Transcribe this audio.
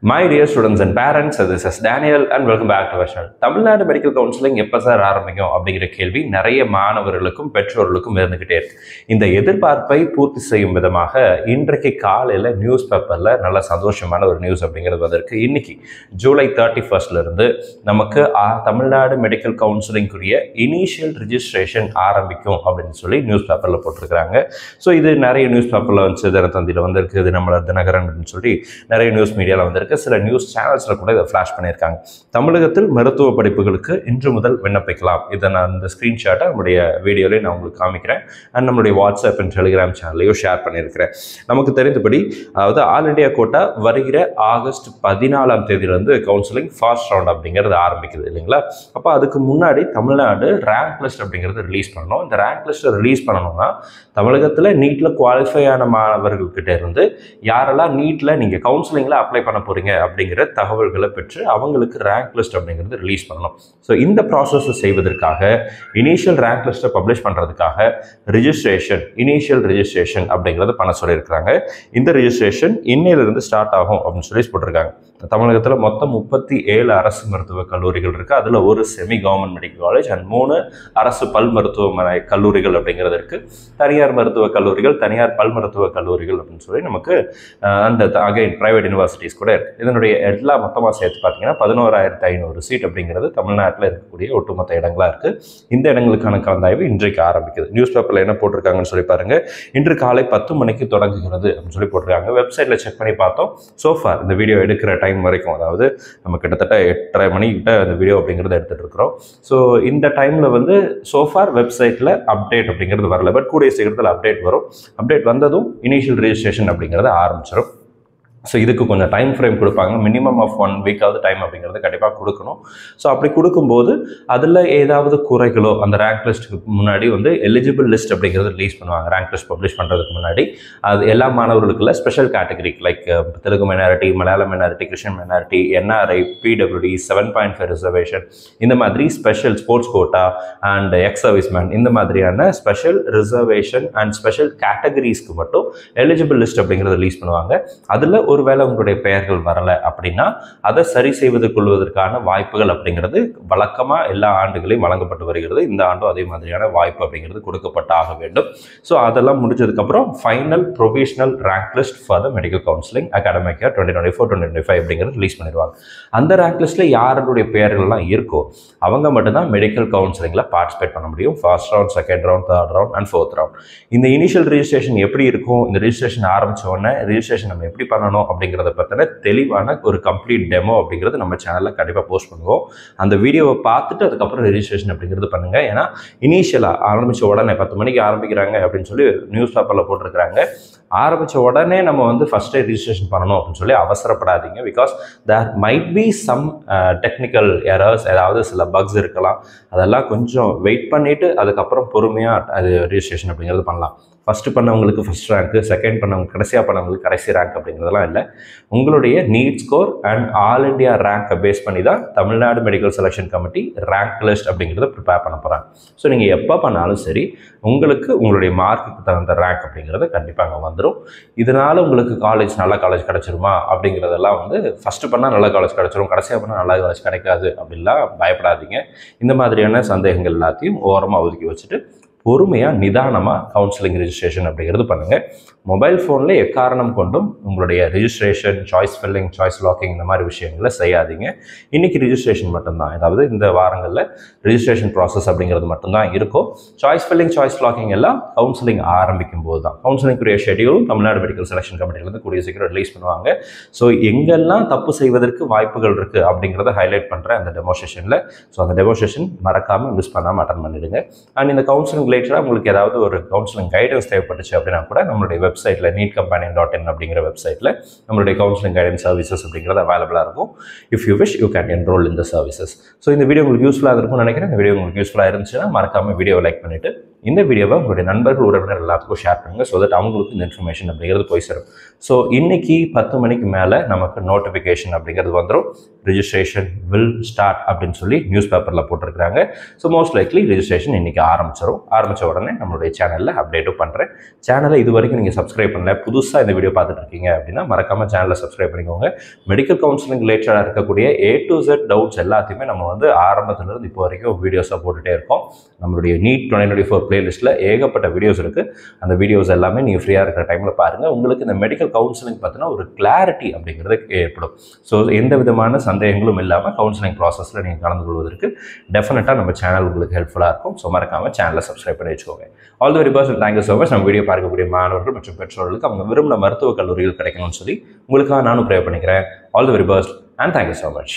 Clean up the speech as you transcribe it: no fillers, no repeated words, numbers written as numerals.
My dear students and parents, this is Daniel and welcome back to our channel. Tamil Nadu medical counselling எப்போ sir ஆரம்பிக்கும் அப்படிங்கிற கேள்வி நிறைய மாணவர்களுக்கும் பெற்றோர்களுக்கும் இருந்துகிட்டே இருக்கு. இந்த எதிர்பார்ப்பை பூர்த்தி செய்யும் விதமாக இன்றைக்கு காலையில் நியூஸ் பேப்பரில் நல்ல சந்தோஷமான ஒரு நியூஸ் அப்படிங்கிறது வந்திருக்கு. இன்னைக்கு ஜூலை 31 இருந்து நமக்கு தமிழ்நாடு மெடிக்கல் கவுன்சிலிங்குரிய இனிஷியல் ரிஜிஸ்ட்ரேஷன் ஆரம்பிக்கும் அப்படின்னு சொல்லி நியூஸ் பேப்பரில் போட்டிருக்கிறாங்க. ஸோ இது நிறைய நியூஸ் பேப்பரில் வந்து தினத்தந்தியில் வந்திருக்கு, இது நம்மளோட தினகரன் அப்படின்னு சொல்லி நிறைய நியூஸ் மீடியாவில் வந்திருக்கு. சில நியூஸ் சேனல்ஸில் கூட இதை ஃப்ளாஷ் பண்ணியிருக்காங்க. தமிழகத்தில் மருத்துவ படிப்புகளுக்கு இன்று முதல் விண்ணப்பிக்கலாம். இதை நான் இந்த ஸ்க்ரீன்ஷாட்டை நம்முடைய வீடியோலையும் நான் உங்களுக்கு காமிக்கிறேன். அண்ட் நம்மளுடைய வாட்ஸ்அப் அண்ட் டெலிகிராம் சேனல்லையும் ஷேர் பண்ணியிருக்கிறேன். நமக்கு தெரிந்தபடி அதாவது ஆல் இண்டியா கோட்டா வருகிற ஆகஸ்ட் 14ஆம் தேதியிலிருந்து கவுன்சிலிங் ஃபாஸ்ட் ரவுண்ட் அப்படிங்கிறது ஆரம்பிக்குது இல்லைங்களா? அப்போ அதுக்கு முன்னாடி தமிழ்நாடு ரேங்க் லிஸ்ட் அப்படிங்கிறது ரிலீஸ் பண்ணணும். இந்த ரேங்க் லிஸ்ட்டை ரிலீஸ் பண்ணணும்னா தமிழகத்தில் நீட்டில் குவாலிஃபை ஆன மாணவர்கள்கிட்ட இருந்து யாரெல்லாம் நீட்டில் நீங்கள் கவுன்சிலிங்கில் அப்ளை பண்ண போகிறீங்க அப்படிங்கிற தகவல்களை பெற்று அவங்களுக்கு ரேங்க் லிஸ்ட் அப்படிங்கிறது ரிலீஸ் பண்ணணும். ஸோ இந்த ப்ராசஸை செய்வதற்காக இனிஷியல் ரேங்க் லிஸ்ட்டை பப்ளிஷ் பண்ணுறதுக்காக இனிஷியல் ரிஜிஸ்ட்ரேஷன் அப்படிங்கிறத பண்ண சொல்லியிருக்கிறாங்க. இந்த ரிஜிஸ்ட்ரேஷன் இன்னையிலிருந்து ஸ்டார்ட் ஆகும் அப்படின்னு சொல்லி போட்டிருக்காங்க. தமிழகத்தில் மொத்தம் 37 அரசு மருத்துவக் கல்லூரிகள் இருக்குது. அதில் ஒரு semi government medical college and 3 அரசு பல் மருத்துவமனை கல்லூரிகள் அப்படிங்கிறது இருக்குது. தனியார் மருத்துவக் கல்லூரிகள், தனியார் பல் மருத்துவக் கல்லூரிகள் அப்படின்னு சொல்லி நமக்கு அந்த அகைன் ப்ரைவேட் யூனிவர்சிட்டிஸ் கூட இருக்குது. இதனுடைய எல்லாம் மொத்தமாக சேர்த்து பார்த்தீங்கன்னா 11,500 சீட் அப்படிங்கிறது தமிழ்நாட்டில் இருக்கக்கூடிய ஒட்டுமொத்த இடங்களாக இருக்குது. இந்த இடங்களுக்கான கலந்தாய்வு இன்றைக்கு ஆரம்பிக்குது. நியூஸ் பேப்பரில் என்ன போட்டிருக்காங்கன்னு சொல்லி பாருங்கள். இன்று காலை 10 மணிக்கு தொடங்குகிறது அப்படின்னு சொல்லி போட்டிருக்காங்க. வெப்சைட்டில் செக் பண்ணி பார்த்தோம். சோஃபார் இந்த வீடியோ எடுக்கிற டைம் வரைக்கும், அதாவது நம்ம கிட்டத்தட்ட 8:30 மணிக்கிட்ட அந்த வீடியோ அப்படிங்கிறத எடுத்துகிட்டு இருக்கிறோம். ஸோ இந்த டைமில் வந்து சோஃபார் வெப்சைட்டில் அப்டேட் அப்படிங்கிறது வரல. பட் கூடிய சீக்கிரத்தில் அப்டேட் வரும். அப்டேட் வந்ததும் இனிஷியல் ரிஜிஸ்ட்ரேஷன் அப்படிங்கிறத ஆரம்பிச்சிடும். ஸோ இதுக்கு கொஞ்சம் டைம் ஃப்ரேம் கொடுப்பாங்க. மினிமம் ஆஃப் 1 வீக்காவது டைம் அப்படிங்கிறது கண்டிப்பாக கொடுக்கணும். ஸோ அப்படி கொடுக்கும்போது அதில் ஏதாவது குறைகளோ அந்த ரேங்க் லிஸ்ட்டுக்கு முன்னாடி வந்து எலிஜிபிள் லிஸ்ட் அப்படிங்கிறது ரிலீஸ் பண்ணுவாங்க. ரேங்க் லிஸ்ட் பப்ளிஷ் பண்ணுறதுக்கு முன்னாடி அது எல்லா மாணவர்களுக்குள்ள special category like Telugu minority, Malayalam minority, Christian minority, NRI, PWD, 7.5 reservation, இந்த மாதிரி special sports quota and ex service man, இந்த மாதிரியான ஸ்பெஷல் ரிசர்வேஷன் அண்ட் ஸ்பெஷல் கேட்டகரிஸ்க்கு மட்டும் எலிஜிபிள் லிஸ்ட் அப்படிங்கிறது ரிலீஸ் பண்ணுவாங்க. அதில் ஒருவேளை உங்களுடைய பெயர்கள் வரலை அப்படின்னா அதை சரி செய்து கொள்வதற்கான வாய்ப்புகள் அப்படிங்கிறது வழக்கமாக எல்லா ஆண்டுகளையும் வழங்கப்பட்டு வருகிறது. இந்த ஆண்டும் அதே மாதிரியான வாய்ப்பு அப்படிங்கிறது கொடுக்கப்பட்டு ஆக வேண்டும். ஸோ அதெல்லாம் முடிஞ்சதுக்கப்புறம் final provisional rank list for the medical counselling academic year 2024-2025 அப்படிங்கிறது ரிலீஸ் பண்ணிடுவாங்க. அந்த ரேங்க் லிஸ்ட்டில் யாருடைய பெயர்கள்லாம் இருக்கோ அவங்க மட்டும்தான் மெடிக்கல் கவுன்சிலிங்கில் பார்ட்டிசிபேட் பண்ண முடியும். First round, second round, third round and fourth round. இந்த இனிஷியல் ரிஜிஸ்ட்ரேஷன் எப்படி இருக்கும், இந்த ரிஜிஸ்ட்ரேஷன் ஆரம்பித்த உடனே ரிஜிஸ்ட்ரேஷன் நம்ம எப்படி பண்ணணும் அப்படிங்கிறத பற்றின தெளிவான ஒரு கம்ப்ளீட் டெமோ அப்படிங்கிறது நம்ம சேனலில் கண்டிப்பாக போஸ்ட் பண்ணுவோம். அந்த வீடியோவை பார்த்துட்டு அதுக்கப்புறம் ரெஜிஸ்ட்ரேஷன் அப்படிங்கிறது பண்ணுங்கள். ஏன்னா இனிஷியலாக ஆரம்பித்த உடனே 10 மணிக்கு ஆரம்பிக்கிறாங்க அப்படின்னு சொல்லி நியூஸ் பேப்பரில் போட்டிருக்கிறாங்க. ஆரம்பித்த உடனே நம்ம வந்து ஃபஸ்ட்டே ரிஜிஸ்ட்ரேஷன் பண்ணணும் அப்படின்னு சொல்லி அவசரப்படாதீங்க. Because there might be some technical errors, ஏதாவது சில பக்ஸ் இருக்கலாம். அதெல்லாம் கொஞ்சம் வெயிட் பண்ணிவிட்டு அதுக்கப்புறம் பொறுமையாக அது ரிஜிஸ்ட்ரேஷன் அப்படிங்கிறது பண்ணலாம். ஃபஸ்ட்டு பண்ணவங்களுக்கு ஃபஸ்ட் ரேங்க்கு, செகண்ட் பண்ணவங்க கடைசியாக பண்ணவங்களுக்கு கடைசி ரேங்க் அப்படிங்கிறதெல்லாம் இல்லை. உங்களுடைய NEET score and all India ரேங்கை பேஸ் பண்ணி தான் Tamil Nadu medical selection committee rank list அப்படிங்கிறத ப்ரிப்பேர் பண்ண போகிறாங்க. ஸோ நீங்கள் எப்போ பண்ணாலும் சரி உங்களுக்கு உங்களுடைய மார்க்குக்கு தகுந்த ரேங்க் அப்படிங்கிறது கண்டிப்பாக அங்கே வந்துடும். இதனால் உங்களுக்கு நல்ல காலேஜ் கிடச்சிருமா அப்படிங்கிறதெல்லாம் வந்து ஃபஸ்ட்டு பண்ணால் நல்ல காலேஜ் கிடச்சிரும், கடைசியாக பண்ணால் நல்ல காலேஜ் கிடைக்காது அப்படின்லாம் பயப்படாதீங்க. இந்த மாதிரியான சந்தேகங்கள் எல்லாத்தையும் ஓரமாக ஒதுக்கி வச்சுட்டு பொறுமையாக நிதானமாக கவுன்சிலிங் ரிஜிஸ்ட்ரேஷன் அப்படிங்கிறது பண்ணுங்கள். மொபைல் ஃபோனில் எக்காரணம் கொண்டும் உங்களுடைய registration, choice filling, choice locking இந்த மாதிரி விஷயங்களை செய்யாதீங்க. இன்றைக்கி ரிஜிஸ்ட்ரேஷன் மட்டும்தான், அதாவது இந்த வாரங்களில் ரிஜிஸ்ட்ரேஷன் ப்ராசஸ் அப்படிங்கிறது மட்டும்தான் இருக்கும். சாய்ஸ் ஃபில்லிங், சாய்ஸ் லாக்கிங் எல்லாம் கவுன்சிலிங் ஆரம்பிக்கும் போது தான். கவுன்சிலிங்குரிய ஷெடியூலும் தமிழ்நாடு மெடிக்கல் செலெக்ஷன் கமிட்டியிலேருந்து கூடிய சீக்கிரம் ரிலீஸ் பண்ணுவாங்க. ஸோ எங்கெல்லாம் தப்பு செய்வதற்கு வாய்ப்புகள் இருக்குது அப்படிங்கிறத ஹைலைட் பண்ணுறேன் அந்த டெமோஸ்ட்ரேஷனில். ஸோ அந்த டெமோஸ்ட்ரேஷன் மறக்காமல் மிஸ் பண்ணாமல் அட்டன் பண்ணிடுங்க. அண்ட் இந்த கவுன்சிலிங் ரிலேட்டடாக உங்களுக்கு ஏதாவது ஒரு கவுன்சிலிங் கைடன்ஸ் தேவைப்பட்டுச்சு அப்படின்னா கூட நம்மளுடைய வெப்சைட்டில் neetcompanion.in அப்படிங்கிற வெப்சைட்டில் நம்மளுடைய கவுன்சிலிங் கைடன்ஸ் சர்வீசஸ் அப்படிங்கிறது அவைலபிளாக இருக்கும். If you wish you can enrol in the services. So இந்த வீடியோ உங்களுக்கு யூஸ்ஃபுல்லாக இருக்கும்னு நினைக்கிறேன். இந்த வீடியோ உங்களுக்கு யூஸ்ஃபுல்லாக இருந்துச்சுன்னா மறக்காமல் வீடியோவை லைக் பண்ணிவிட்டு இந்த வீடியோவை உங்களுடைய நண்பர்கள் உறவினர் எல்லாத்துக்கும் ஷேர் பண்ணுங்கள். ஸோ தட் அவங்களுக்கு இந்த இன்ஃபர்மேஷன் அப்படிங்கிறது போய் சேரும். ஸோ இன்னைக்கு 10 மணிக்கு மேலே நமக்கு நோட்டிஃபிகேஷன் அப்படிங்கிறது வந்துடும். ரிஜிஸ்ட்ரேஷன் வில் ஸ்டார்ட் அப்படின்னு சொல்லி நியூஸ் பேப்பரில் போட்டிருக்கிறாங்க. ஸோ மோஸ்ட் லைக்லி ரிஜிஸ்ட்ரேஷன் இன்றைக்கி ஆரம்பித்த உடனே நம்மளுடைய சேனலில் அப்டேட்டும் பண்ணுறேன். சேனலை இது வரைக்கும் நீங்கள் சப்ஸ்கிரைப் பண்ணல, புதுசாக இந்த வீடியோ பார்த்துட்டு இருக்கீங்க அப்படின்னா மறக்காமல் சேனலை சப்ஸ்கிரைப் பண்ணிக்கோங்க. மெடிக்கல் கவுன்சிலிங் ரிலேட்டடாக இருக்கக்கூடிய A to Z டவுட்ஸ் எல்லாத்தையுமே நம்ம வந்து ஆரம்பத்துலேருந்து இப்போ வரைக்கும் வீடியோஸாக போட்டுகிட்டே இருக்கோம். நம்மளுடைய நீட் 2024 பிளேலிஸ்ட்டில் ஏகப்பட்ட வீடியோஸ் இருக்குது. அந்த வீடியோஸ் எல்லாமே நீங்கள் ஃப்ரீயாக இருக்கிற டைமில் பாருங்கள். உங்களுக்கு இந்த மெடிக்கல் கவுன்சிலிங் பார்த்தீங்கன்னா ஒரு கிளாரிட்டி அப்படிங்கிறது ஏற்படும். ஸோ எந்த விதமான சந்தேகங்களும் இல்லாமல் கவுன்சிலிங் ப்ராசஸில் நீங்கள் கலந்து கொள்வதற்கு டெஃபினட்டாக நம்ம சேனல் உங்களுக்கு ஹெல்ப்ஃபுல்லாக இருக்கும். ஸோ மறக்காமல் சேனலை சப்ஸ்கிரைப் பண்ணி வச்சுக்கோங்க. All the very best. Thank you so much. நம்ம வீடியோ பார்க்கக்கூடிய மாணவர்கள் மற்றும் பெற்றோர்களுக்கு அவங்க விரும்பின மருத்துவக் கல்லூரிகள் கிடைக்கணும்னு சொல்லி உங்களுக்காக நானும் ப்ரே பண்ணிக்கிறேன். All the very best and thank you so much.